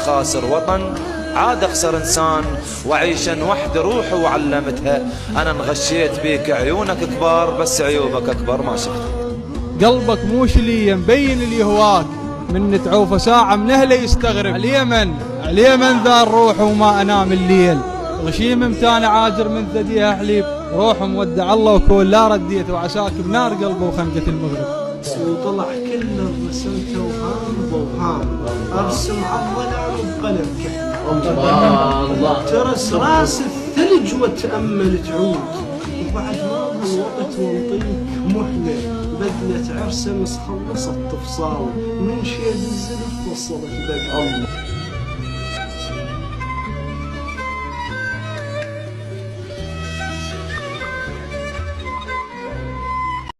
خاسر وطن، عاد اخسر انسان وعيشا وحد روحي وعلمتها. انا انغشيت بيك عيونك كبار بس عيوبك اكبر ما شفتها. قلبك مو شليه مبين اللي هواك، من تعوفه ساعه من اهله يستغرب. اليمن ذا الروح وما انام الليل، غشيم امتانع عاجر من ثديها حليب، روح مودع الله وكون لا رديت، وعساك بنار قلبه وخنقه المغرب. وطلع كل رسمته وهام وهام، ارسم عالضلع وبقلم كحل، ترس راس الثلج وتأمل تعود، وبعد ما الوقت وانطيك محلى، بدلة عرسمس خلصت تفصال، من شيد الزلف وصلت بدل.